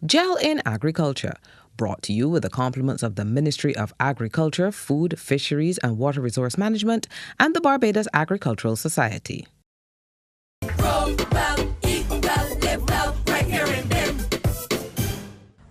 Gel in Agriculture, brought to you with the compliments of the Ministry of Agriculture, Food, Fisheries and Water Resource Management and the Barbados Agricultural Society. Grow well, eat well, live well, right here in BIM.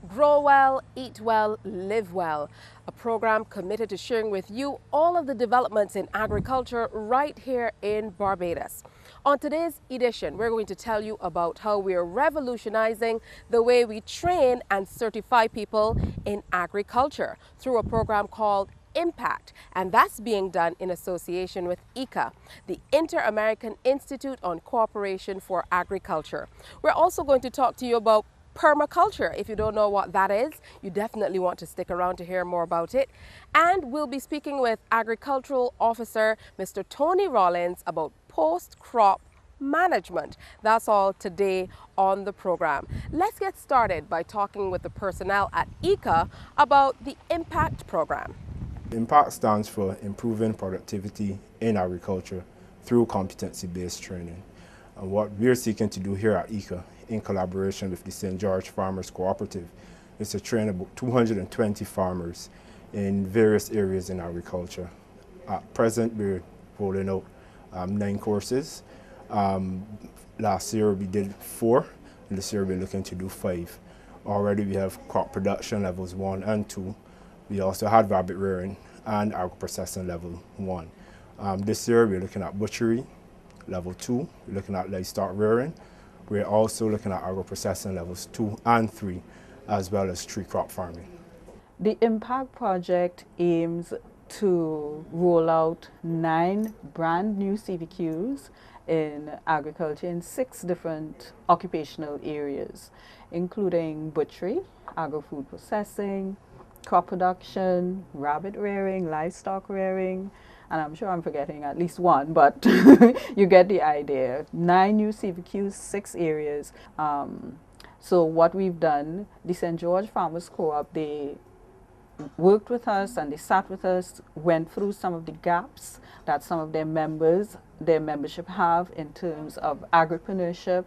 Grow well, eat well, live well. A program committed to sharing with you all of the developments in agriculture right here in Barbados. On today's edition, we're going to tell you about how we're revolutionizing the way we train and certify people in agriculture through a program called Impact, and that's being done in association with IICA, the Inter-American Institute on Cooperation for Agriculture. We're also going to talk to you about permaculture. If you don't know what that is, you definitely want to stick around to hear more about it. And we'll be speaking with Agricultural Officer Mr. Tony Rollins about post-crop management. That's all today on the program. Let's get started by talking with the personnel at IICA about the Impact program. IMPACT stands for Improving Productivity in Agriculture through Competency-Based Training. And what we're seeking to do here at IICA, in collaboration with the St. George Farmers Cooperative, is to train about 220 farmers in various areas in agriculture. At present, we're rolling out 9 courses. Last year we did 4, and this year we're looking to do 5. Already we have crop production levels 1 and 2. We also had rabbit rearing and agro-processing level 1. This year we're looking at butchery, level 2. We're looking at livestock rearing. We're also looking at agro-processing levels 2 and 3, as well as tree crop farming. The Impact project aims to roll out 9 brand new CVQs in agriculture in 6 different occupational areas, including butchery, agro-food processing, crop production, rabbit rearing, livestock rearing, and I'm sure I'm forgetting at least one, but you get the idea. 9 new CVQs, 6 areas. So what we've done, the St. George Farmers Co-op, they worked with us and they sat with us, went through some of the gaps that some of their members, their membership have in terms of agripreneurship,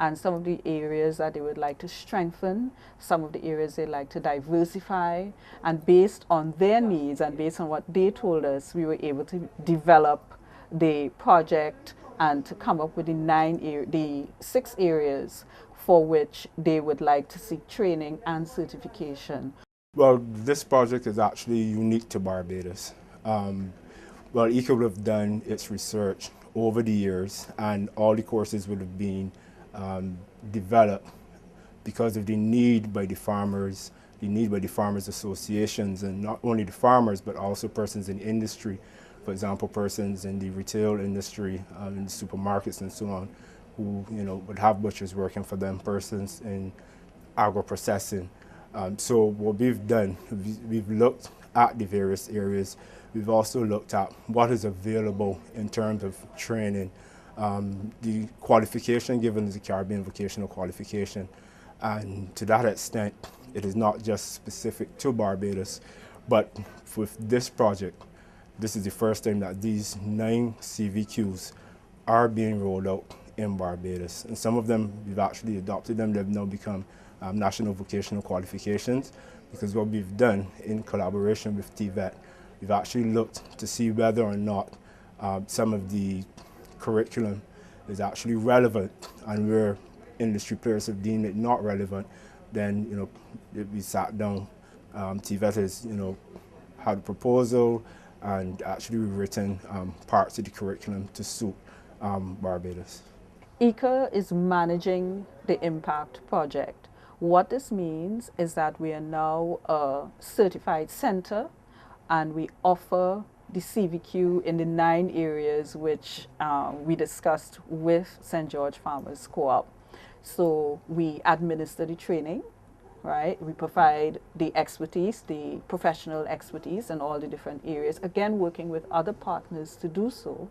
and some of the areas that they would like to strengthen, some of the areas they'd like to diversify, and based on their needs and based on what they told us, we were able to develop the project and to come up with the 6 areas for which they would like to seek training and certification. Well, this project is actually unique to Barbados. IICA would have done its research over the years, and all the courses would have been developed because of the need by the farmers, associations, and not only the farmers but also persons in the industry. For example, persons in the retail industry, in the supermarkets and so on, who would have butchers working for them, persons in agro-processing. So what we've done, we've looked at the various areas. We've also looked at what is available in terms of training. The qualification given is a Caribbean vocational qualification, and to that extent it is not just specific to Barbados, but with this project, this is the first time that these 9 CVQs are being rolled out in Barbados, and some of them we've actually adopted them. They've now become national vocational qualifications, because what we've done in collaboration with TVET, we've actually looked to see whether or not some of the curriculum is actually relevant, and where industry players have deemed it not relevant, then we sat down. TVET has had a proposal and actually rewritten parts of the curriculum to suit Barbados. IICA is managing the Impact project. What this means is that we are now a certified center, and we offer the CVQ in the 9 areas which we discussed with St. George Farmers Co-op. So we administer the training, right? We provide the expertise, the professional expertise in all the different areas, again working with other partners to do so.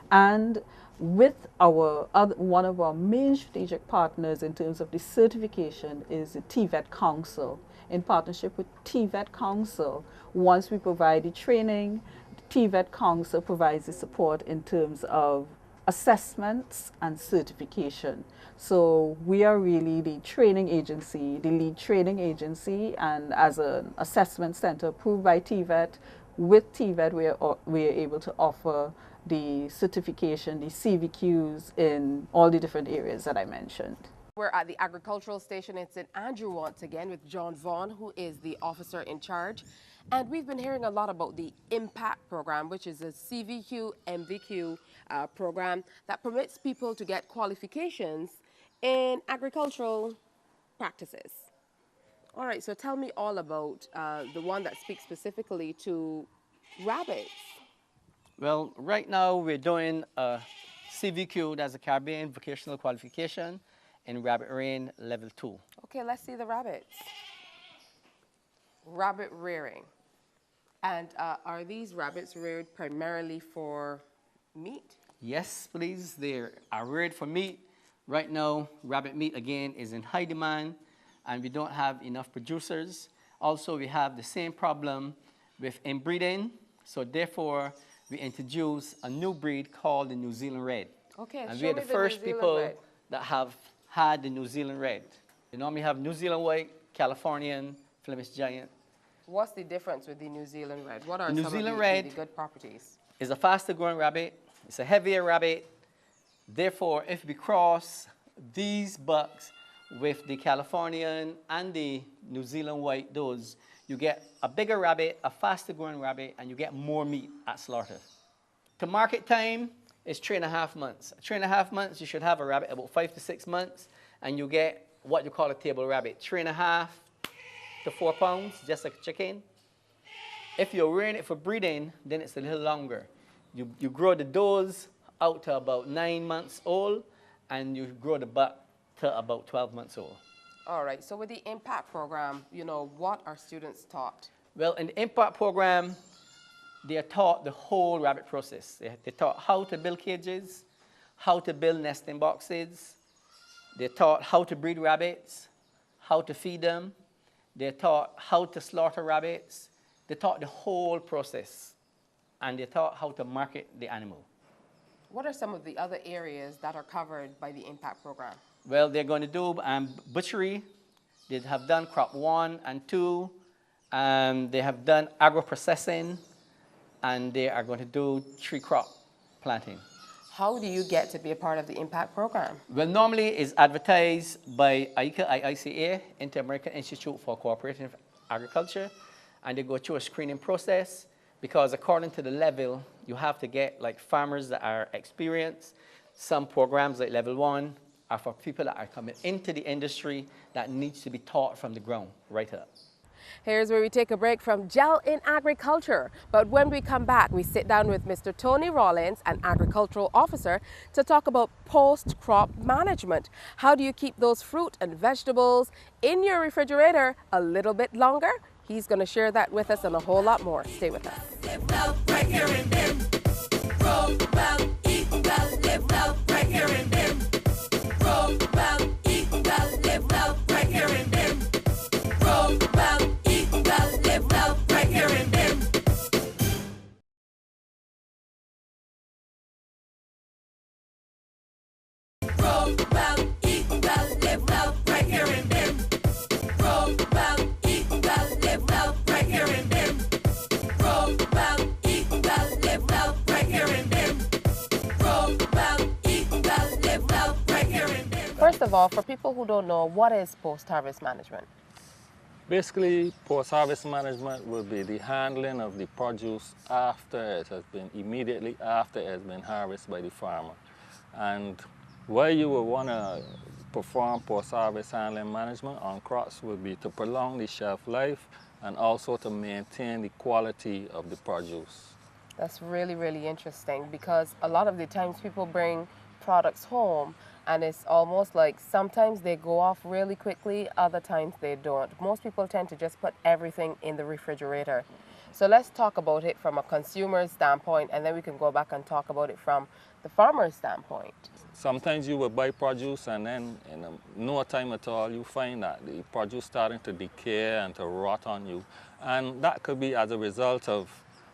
And with one of our main strategic partners in terms of the certification is the TVET Council. In partnership with TVET Council, once we provide the training, the TVET Council provides the support in terms of assessments and certification. So we are really the training agency, the lead training agency, and as an assessment center approved by TVET, with TVET we are able to offer the certification, the CVQs in all the different areas that I mentioned. We're at the agricultural station in St. Andrew once again with John Vaughn, who is the officer in charge. And we've been hearing a lot about the IMPACT program, which is a CVQ, MVQ program that permits people to get qualifications in agricultural practices. All right, so tell me all about the one that speaks specifically to rabbits. Well, right now we're doing a CVQ, that's a Caribbean Vocational Qualification, in rabbit rearing level 2. Okay, let's see the rabbits. Rabbit rearing. And are these rabbits reared primarily for meat? Yes, please, they are reared for meat. Right now, rabbit meat again is in high demand and we don't have enough producers. Also, we have the same problem with inbreeding. So therefore, we introduced a new breed called the New Zealand Red. Okay, and show we're me the the first New Zealand people Red. that have had the New Zealand Red. You normally have New Zealand White, Californian, Flemish Giant. What's the difference with the New Zealand Red? What are The New some Zealand of Red the good properties? It's a faster growing rabbit. It's a heavier rabbit. Therefore, if we cross these bucks with the Californian and the New Zealand White, those, you get a bigger rabbit, a faster growing rabbit, and you get more meat at slaughter. To market time is 3.5 months. 3.5 months, you should have a rabbit about 5 to 6 months, and you get what you call a table rabbit, 3.5 to 4 pounds, just like a chicken. If you're rearing it for breeding, then it's a little longer. You grow the does out to about 9 months old, and you grow the buck to about 12 months old. All right, so with the IMPACT program, you know, what are students taught? Well, in the IMPACT program, they are taught the whole rabbit process. They're taught how to build cages, how to build nesting boxes. They're taught how to breed rabbits, how to feed them. They're taught how to slaughter rabbits. They're taught the whole process, and they're taught how to market the animal. What are some of the other areas that are covered by the IMPACT program? Well, they're going to do butchery. They have done crop 1 and 2. They have done agro-processing, and they are going to do tree crop planting. How do you get to be a part of the IMPACT program? Well, normally it's advertised by IICA, IICA, Inter-American Institute for Cooperative Agriculture, and they go through a screening process because according to the level, you have to get like farmers that are experienced. Some programs like level 1 are for people that are coming into the industry that needs to be taught from the ground right up. Here's where we take a break from Gel in Agriculture. But when we come back, we sit down with Mr. Tony Rollins, an agricultural officer, to talk about post-crop management. How do you keep those fruit and vegetables in your refrigerator a little bit longer? He's going to share that with us and a whole lot more. Stay with us. Live well, right here in Bim. Grow well, eat well, live well, right here in Bim. Grow well, eat well, live well, right here in Bim. Grow well, eat well, live well, right here in Bim. Grow well, eat well, live well, right here in Bim. Grow well, eat well, live well, right here in Bim. Grow well, eat well, live well, right here in Bim. Grow well, eat well, live well, right here in Bim. First of all, for people who don't know, what is post-harvest management? Basically, post-harvest management will be the handling of the produce after it has been, immediately after it has been harvested by the farmer. And where you will want to perform post-harvest handling management on crops will be to prolong the shelf life and also to maintain the quality of the produce. That's really, really interesting because a lot of the times people bring products home and it's almost like sometimes they go off really quickly, other times they don't. Most people tend to just put everything in the refrigerator. So let's talk about it from a consumer's standpoint, and then we can go back and talk about it from the farmer's standpoint. Sometimes you will buy produce and then in no time at all you find that the produce starting to decay and to rot on you. And that could be as a result of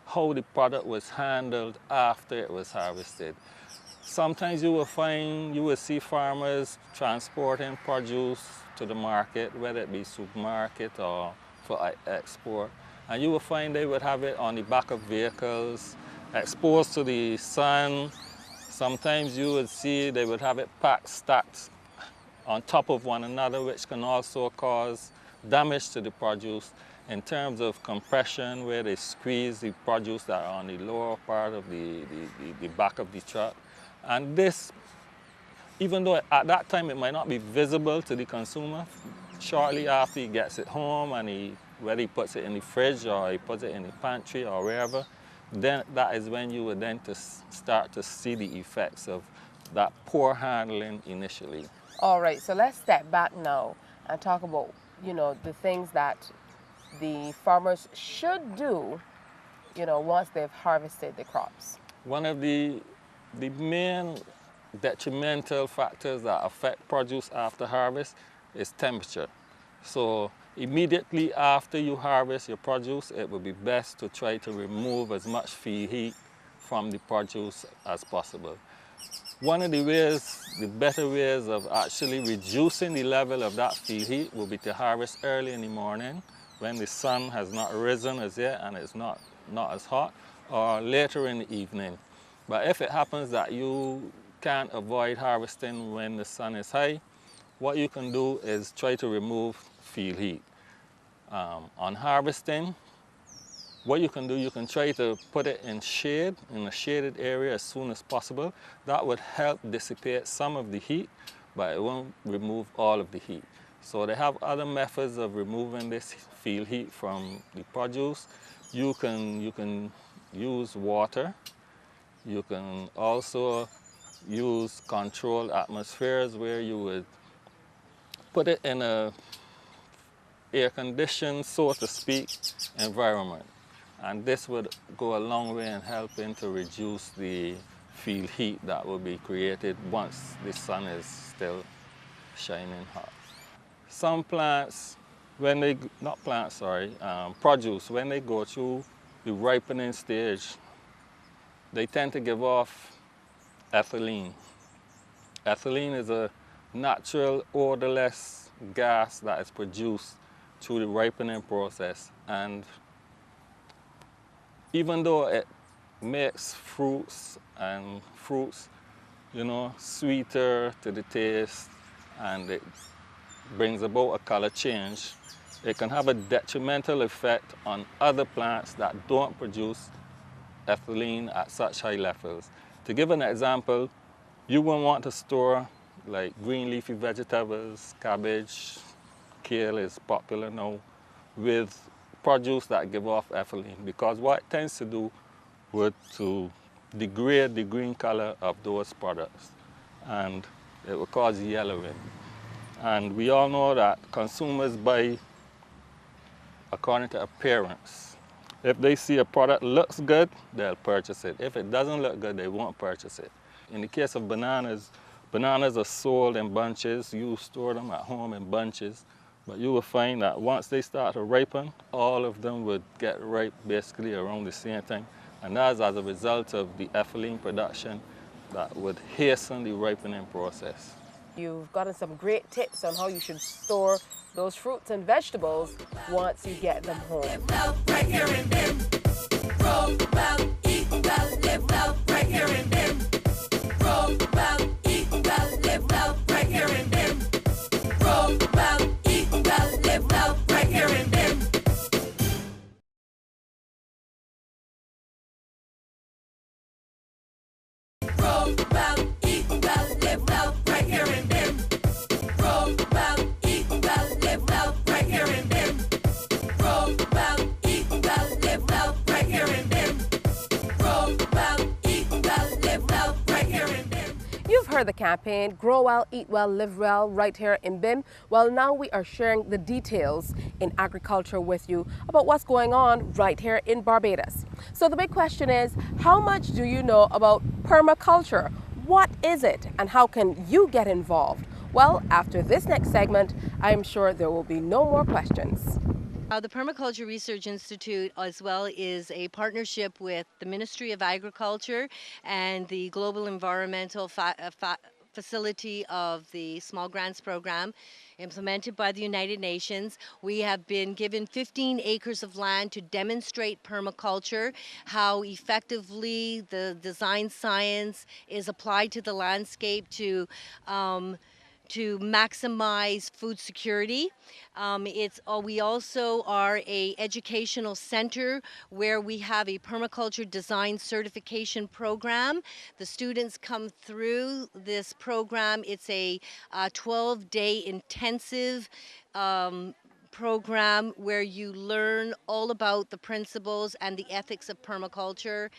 how the product was handled after it was harvested. Sometimes you will see farmers transporting produce to the market, whether it be supermarket or for export. And you will find they would have it on the back of vehicles, exposed to the sun. Sometimes you would see they would have it packed, stacked on top of one another, which can also cause damage to the produce in terms of compression, where they squeeze the produce that are on the lower part of the back of the truck. And this, even though at that time it might not be visible to the consumer, shortly after he gets it home and whether he puts it in the fridge or he puts it in the pantry or wherever, then that is when you would then start to see the effects of that poor handling initially. All right, so let's step back now and talk about, the things that the farmers should do, once they've harvested the crops. One of the main detrimental factors that affect produce after harvest is temperature. So immediately after you harvest your produce, it would be best to try to remove as much field heat from the produce as possible. One of the better ways of actually reducing the level of that field heat will be to harvest early in the morning when the sun has not risen as yet and it's not as hot, or later in the evening. But if it happens that you can't avoid harvesting when the sun is high, what you can do is try to remove field heat. On harvesting, what you can do, you can try to put it in shade, in a shaded area as soon as possible. That would help dissipate some of the heat, but it won't remove all of the heat. So they have other methods of removing this field heat from the produce. You can use water. You can also use controlled atmospheres where you would put it in a air-conditioned, so to speak, environment. And this would go a long way in helping to reduce the field heat that will be created once the sun is still shining hot. Some plants, produce, when they go through the ripening stage, they tend to give off ethylene. Ethylene is a natural, odorless gas that is produced through the ripening process. And even though it makes fruits, sweeter to the taste, and it brings about a color change, it can have a detrimental effect on other plants that don't produce ethylene at such high levels. To give an example, you wouldn't want to store like green leafy vegetables, cabbage, kale is popular now, with produce that give off ethylene, because what it tends to do would to degrade the green color of those products, and it will cause yellowing. And we all know that consumers buy according to appearance. If they see a product looks good, they'll purchase it. If it doesn't look good, they won't purchase it. In the case of bananas, bananas are sold in bunches. You store them at home in bunches. But you will find that once they start to ripen, all of them would get ripe basically around the same time. And that's as a result of the ethylene production that would hasten the ripening process. You've gotten some great tips on how you should store those fruits and vegetables once you get them home. Live well, right here in BIM. Grow well, eat well, live well, right here in BIM. Grow well, eat well, live well, right here in BIM. Grow well, eat well, live well, right here in BIM. Grow well, eat well, live well, right here in BIM. Grow well, eat well, live well, right here in BIM. Grow well, eat well, live well, right here in BIM. Grow well, eat well, live well, right here in BIM. You've heard the campaign, Grow Well, Eat Well, Live Well, right here in BIM. Well, now we are sharing the details in agriculture with you about what's going on right here in Barbados. So the big question is, how much do you know about permaculture? What is it and how can you get involved? Well, after this next segment, I am sure there will be no more questions. The Permaculture Research Institute as well is a partnership with the Ministry of Agriculture and the Global Environmental Facility of the Small Grants Program implemented by the United Nations. We have been given 15 acres of land to demonstrate permaculture, how effectively the design science is applied to the landscape to maximize food security. We also are a educational center where we have a permaculture design certification program. The students come through this program. It's a 12-day intensive program where you learn all about the principles and the ethics of permaculture,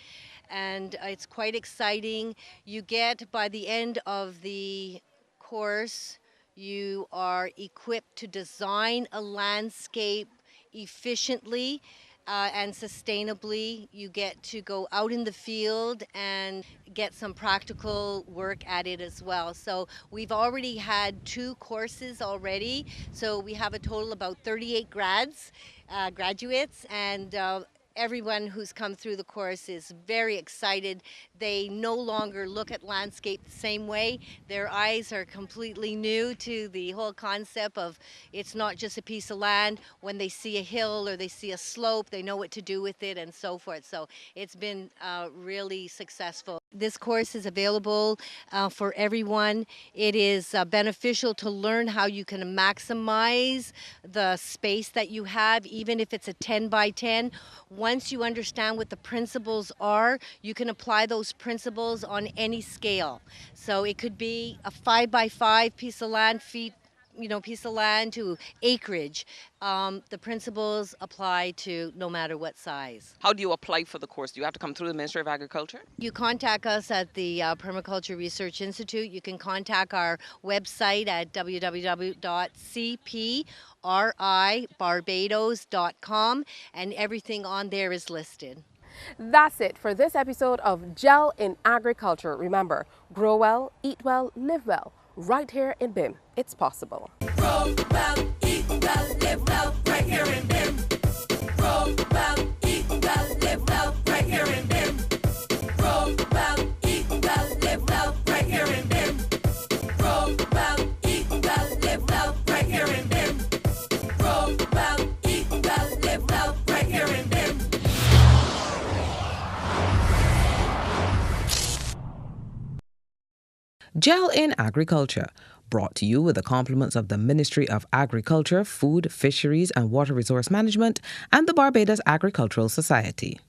and it's quite exciting. You get, by the end of the course, you are equipped to design a landscape efficiently and sustainably. You get to go out in the field and get some practical work at it as well. So we've already had 2 courses already. So we have a total about 38 graduates, and everyone who's come through the course is very excited. They no longer look at landscape the same way. Their eyes are completely new to the whole concept of it's not just a piece of land. When they see a hill or they see a slope, they know what to do with it and so forth. So it's been really successful. This course is available for everyone. It is beneficial to learn how you can maximize the space that you have, even if it's a 10 by 10. Once you understand what the principles are, you can apply those principles on any scale. So it could be a 5 by 5 piece of land, piece of land to acreage. The principles apply to no matter what size. How do you apply for the course? Do you have to come through the Ministry of Agriculture? You contact us at the Permaculture Research Institute. You can contact our website at www.cpribarbados.com, and everything on there is listed. That's it for this episode of Gel in Agriculture. Remember, grow well, eat well, live well. Right here in BIM, it's possible. Grow well, eat well, live well, right here in BIM. Grow well, eat well, live well, right here in BIM. Grow well, eat well, live well, right here in BIM. Grow well, eat well, live well, right here in BIM. Grow well, eat well, live well, right here in BIM. Gel in Agriculture, brought to you with the compliments of the Ministry of Agriculture, Food, Fisheries and Water Resource Management and the Barbados Agricultural Society.